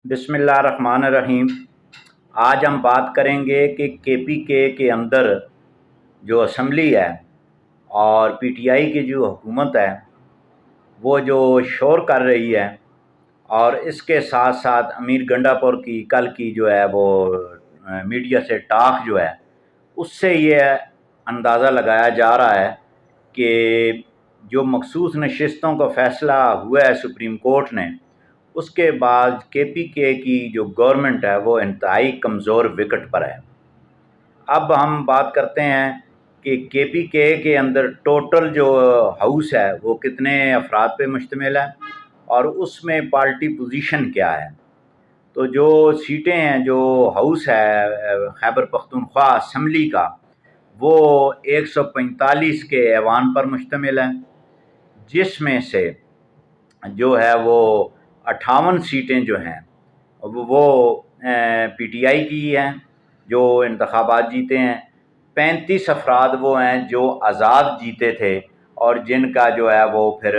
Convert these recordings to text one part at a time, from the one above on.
बिस्मिल्लाहिर्रहमानिर्रहीम। आज हम बात करेंगे कि केपीके के अंदर जो असम्बली है और पीटीआई की जो हुकूमत है वो जो शोर कर रही है, और इसके साथ साथ अमीर गंडापुर की कल की जो है वो मीडिया से टॉक जो है, उससे ये अंदाज़ा लगाया जा रहा है कि जो मखसूस नशिस्तों का फ़ैसला हुआ है सुप्रीम कोर्ट ने, उसके बाद केपीके की जो गवर्नमेंट है वो इंतहाई कमज़ोर विकेट पर है। अब हम बात करते हैं कि केपीके के अंदर टोटल जो हाउस है वो कितने अफराद पे मुश्तमिल है और उसमें पार्टी पोजीशन क्या है। तो जो सीटें हैं, जो हाउस है खैबर पख्तूनख्वा असम्बली का, वो 145 के ऐवान पर मुश्तमिल है, जिसमें से जो है वो 58 सीटें जो हैं वो पीटीआई की हैं जो इंतखाबात जीते हैं। 35 अफराद वो हैं जो आज़ाद जीते थे और जिनका जो है वो फिर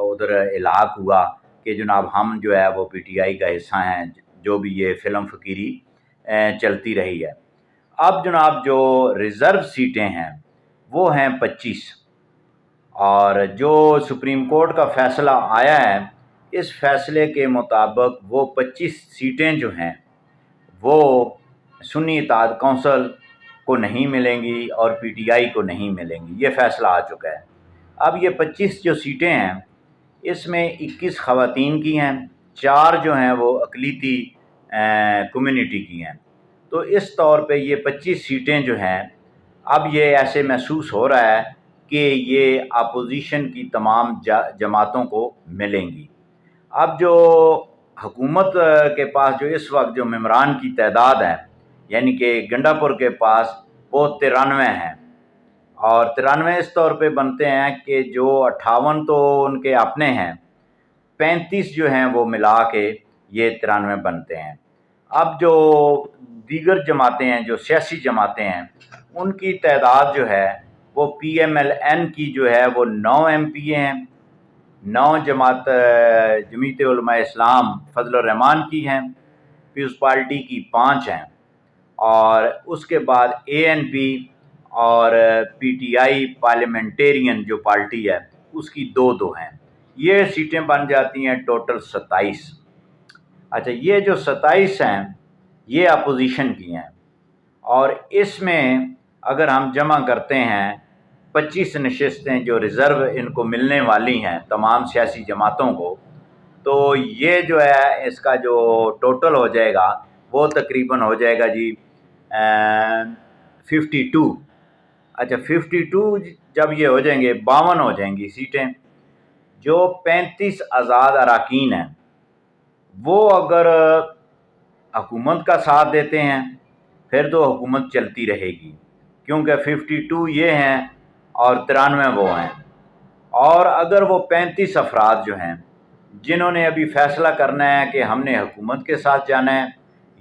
उधर इलाक हुआ कि जनाब हम जो है वो पीटीआई का हिस्सा हैं, जो भी ये फ़िल्म फ़कीरी चलती रही है। अब जनाब जो रिज़र्व सीटें हैं वो हैं 25, और जो सुप्रीम कोर्ट का फ़ैसला आया है, इस फ़ैसले के मुताबिक वो 25 सीटें जो हैं वो सुन्नी इत्तेहाद कौंसिल को नहीं मिलेंगी और पीटीआई को नहीं मिलेंगी। ये फ़ैसला आ चुका है। अब ये 25 जो सीटें हैं, इसमें 21 ख़वातीन की हैं, 4 जो हैं वो अक़लीती कम्युनिटी की हैं। तो इस तौर पे ये 25 सीटें जो हैं, अब ये ऐसे महसूस हो रहा है कि ये अपोजिशन की तमाम जमातों को मिलेंगी। अब जो हुकूमत के पास जो इस वक्त जो मेंबरान की तादाद है, यानी कि गंडापुर के पास वो 93 हैं, और 93 इस तौर पे बनते हैं कि जो 58 तो उनके अपने हैं, 35 जो हैं वो मिला के ये 93 बनते हैं। अब जो दीगर जमातें हैं, जो सियासी जमातें हैं, उनकी तादाद जो है वो PMLN की जो है वो 9 MPA हैं, 9 जमीयत उलमा इस्लाम फजल रहमान की हैं, पीपल्स पार्टी की 5 हैं, और उसके बाद ANP और पीटीआई पार्लियामेंटेरियन जो पार्टी है उसकी 2-2 हैं। ये सीटें बन जाती हैं टोटल 27। अच्छा, ये जो 27 हैं ये अपोजिशन की हैं, और इसमें अगर हम जमा करते हैं 25 नशिस्तें जो रिज़र्व इनको मिलने वाली हैं तमाम सियासी जमातों को, तो ये जो है इसका जो टोटल हो जाएगा वो तकरीबन हो जाएगा जी 52। अच्छा, 52 जब ये हो जाएंगे 52 हो जाएंगी सीटें। जो 35 आज़ाद अरकान हैं वो अगर हुकूमत का साथ देते हैं फिर तो हुकूमत चलती रहेगी, क्योंकि 52 ये हैं और 93 वो हैं। और अगर वो 35 अफराद जो हैं जिन्होंने अभी फ़ैसला करना है कि हमने हुकूमत के साथ जाना है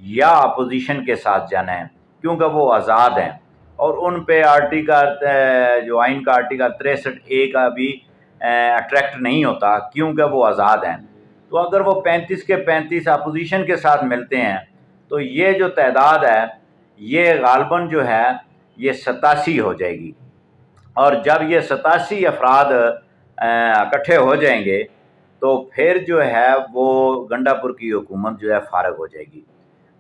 या अपोजिशन के साथ जाना है, क्योंकि वो आज़ाद हैं और उन पे जो आइन का आर्टिकल 63A का भी अट्रैक्ट नहीं होता, क्योंकि वो आज़ाद हैं। तो अगर वो 35 के 35 अपोजिशन के साथ मिलते हैं तो ये जो तादाद है ये गालबन जो है ये 87 हो जाएगी, और जब ये 87 अफराद इकट्ठे हो जाएंगे तो फिर जो है वो गंडापुर की हुकूमत जो है फ़ारग हो जाएगी,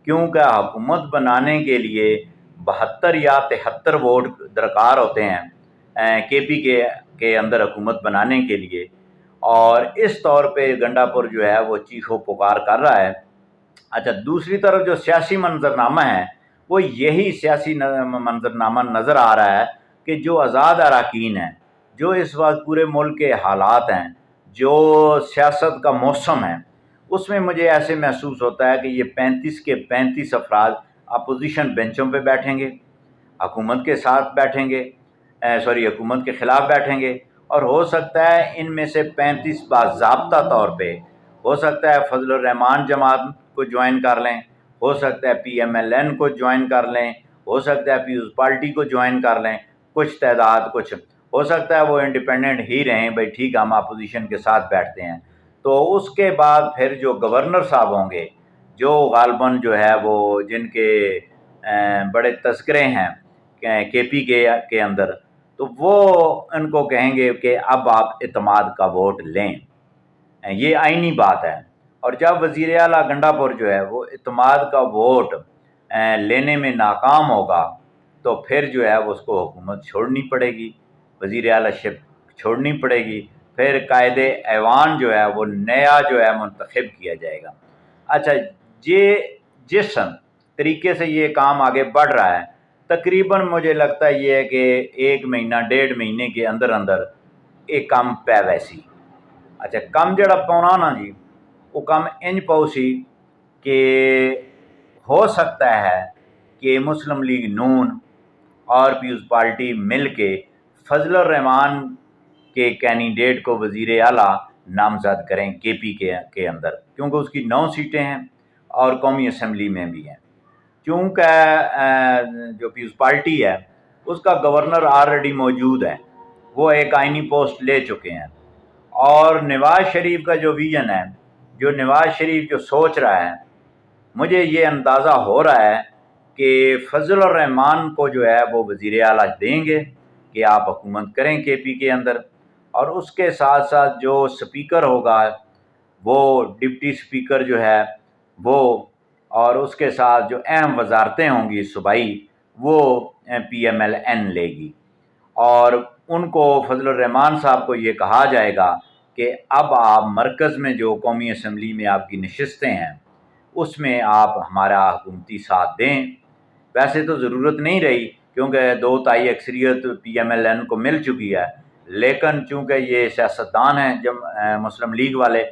क्योंकि हुकूमत बनाने के लिए 72 या 73 वोट दरकार होते हैं केपीके के अंदर हुकूमत बनाने के लिए, और इस तौर पे गंडापुर जो है वो चीखो पुकार कर रहा है। अच्छा, दूसरी तरफ जो सियासी मंजरनामा है वो यही सियासी मंजरनामा नज़र आ रहा है कि जो आज़ाद अरकान हैं, जो इस वक्त पूरे मुल्क के हालात हैं, जो सियासत का मौसम है, उसमें मुझे ऐसे महसूस होता है कि ये 35 के 35 अफराद अपोजिशन बेंचों पे बैठेंगे, हुकूमत के साथ बैठेंगे, हुकूमत के ख़िलाफ़ बैठेंगे, और हो सकता है इनमें से 35 बाज़ाब्ता तौर पे हो सकता है फजल रहमान जमात को ज्वाइन कर लें, हो सकता है PMLN को ज्वाइन कर लें, हो सकता है पीपल्स पार्टी को ज्वाइन कर लें, कुछ तादाद, कुछ हो सकता है वो इंडिपेंडेंट ही रहें, भाई ठीक हम अपोजिशन के साथ बैठते हैं। तो उसके बाद फिर जो गवर्नर साहब होंगे جو غالباً جو ہے وہ جن کے بڑے تذکرے ہیں کے پی کے اندر، تو وہ ان کو کہیں گے کہ اب آپ اعتماد کا ووٹ لیں، یہ آئینی بات ہے۔ اور جب وزیر اعلیٰ گنڈا پور جو ہے وہ اعتماد کا ووٹ لینے میں ناکام ہوگا تو پھر جو ہے اس کو حکومت چھوڑنی پڑے گی، وزیر اعلیٰ شپ چھوڑنی پڑے گی، پھر قائد ایوان جو ہے وہ نیا جو ہے منتخب کیا جائے گا۔ اچھا، یہ جس طریقے سے یہ کام آگے بڑھ رہا ہے، تقریباً مجھے لگتا ہے یہ ہے کہ 1 مہینہ 1.5 مہینے کے اندر اندر ایک کام پہ ویسی۔ اچھا، کم جڑا پونا نا جی، وہ کم انج پاؤ سی کہ ہو سکتا ہے کہ مسلم لیگ نون اور پیپلز پارٹی مل کے فضل الرحمان کے کینڈیڈیٹ کو وزیر اعلیٰ نامزد کریں کے پی کے اندر، کیونکہ اس کی 9 سیٹیں ہیں اور قومی اسمبلی میں بھی ہیں۔ چونکہ جو پیپلز پارٹی ہے اس کا گورنر آلریڈی موجود ہے، وہ ایک آئینی پوسٹ لے چکے ہیں، اور نواز شریف کا جو ویژن ہے، جو نواز شریف جو سوچ رہا ہے، مجھے یہ اندازہ ہو رہا ہے کہ فضل الرحمان کو جو ہے وہ وزیر اعلیٰ دیں گے کہ آپ حکومت کریں کے پی کے اندر، اور اس کے ساتھ ساتھ جو سپیکر ہوگا وہ ڈپٹی سپیکر جو ہے وہ، اور اس کے ساتھ جو اہم وزارتیں ہوں گی صوبائی، وہ پی ایم ایل این لے گی، اور ان کو فضل الرحمان صاحب کو یہ کہا جائے گا کہ اب آپ مرکز میں جو قومی اسمبلی میں آپ کی نشستیں ہیں اس میں آپ ہمارا حکومتی ساتھ دیں۔ ویسے تو ضرورت نہیں رہی کیونکہ 2/3 اکثریت پی ایم ایل این کو مل چکی ہے، لیکن چونکہ یہ سیاستدان ہیں جب مسلم لیگ والے،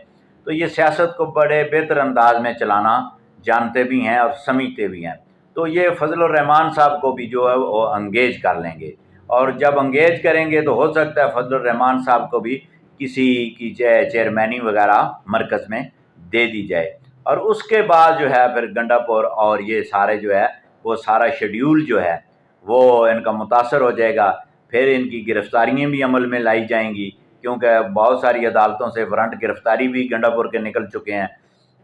تو یہ سیاست کو بڑے بہتر انداز میں چلانا جانتے بھی ہیں اور سمجھتے بھی ہیں، تو یہ فضل الرحمان صاحب کو بھی جو ہے وہ انگیج کر لیں گے، اور جب انگیج کریں گے تو ہو سکتا ہے فضل الرحمان صاحب کو بھی کسی کی چیئرمینی وغیرہ مرکز میں دے دی جائے، اور اس کے بعد جو ہے پھر گنڈا پور اور یہ سارے جو ہے وہ سارا شیڈیول جو ہے وہ ان کا متاثر ہو جائے گا، پھر ان کی گرفتاریاں بھی عمل میں لائی جائیں گی، کیونکہ بہت ساری عدالتوں سے وارنٹ گرفتاری بھی گنڈا پور کے نکل چکے ہیں،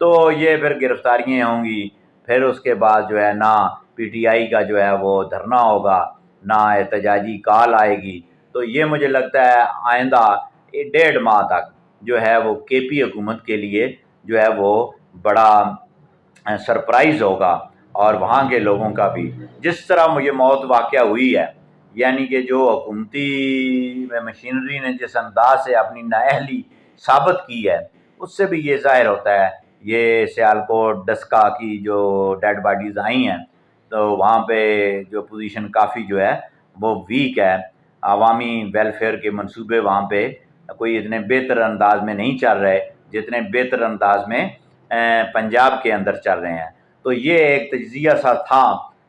تو یہ پھر گرفتاریاں ہوں گی، پھر اس کے بعد جو ہے نہ پی ٹی آئی کا جو ہے وہ دھرنا ہوگا، نہ احتجاجی کال آئے گی، تو یہ مجھے لگتا ہے آئندہ 1.5 ماہ تک جو ہے وہ کے پی حکومت کے لیے جو ہے وہ بڑا سرپرائز ہوگا، اور وہاں کے لوگوں کا بھی، جس طرح یہ موت واقعہ ہوئی ہے، یعنی کہ جو حکومتی مشینری نے جس انداز سے اپنی نااہلی ثابت کی ہے، اس سے بھی یہ ظاہر ہوتا ہے۔ یہ سیالکوٹ ڈسکا کی جو ڈیڈ باڈیز آئی ہیں تو وہاں پہ جو پوزیشن کافی جو ہے وہ ویک ہے، عوامی ویلفیئر کے منصوبے وہاں پہ کوئی اتنے بہتر انداز میں نہیں چل رہے جتنے بہتر انداز میں پنجاب کے اندر چل رہے ہیں۔ تو یہ ایک تجزیہ سا تھا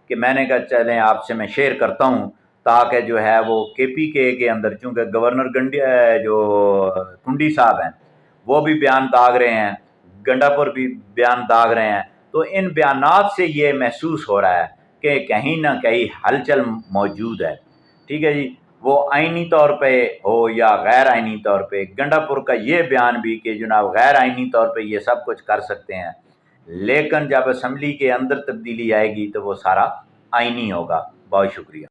کہ میں نے کہا چلیں آپ سے میں شیئر کرتا ہوں، تاکہ جو ہے وہ کے پی کے اندر، چونکہ گورنر جو کنڈی صاحب ہیں وہ بھی بیان داغ رہے ہیں، گنڈا پور بھی بیان داغ رہے ہیں، تو ان بیانات سے یہ محسوس ہو رہا ہے کہ کہیں نہ کہیں ہلچل موجود ہے۔ ٹھیک ہے جی، وہ آئینی طور پہ ہو یا غیر آئینی طور پہ، گنڈا پور کا یہ بیان بھی کہ جناب غیر آئینی طور پہ یہ سب کچھ کر سکتے ہیں، لیکن جب اسمبلی کے اندر تبدیلی آئے گی تو وہ سارا آئینی ہوگا۔ بہت شکریہ۔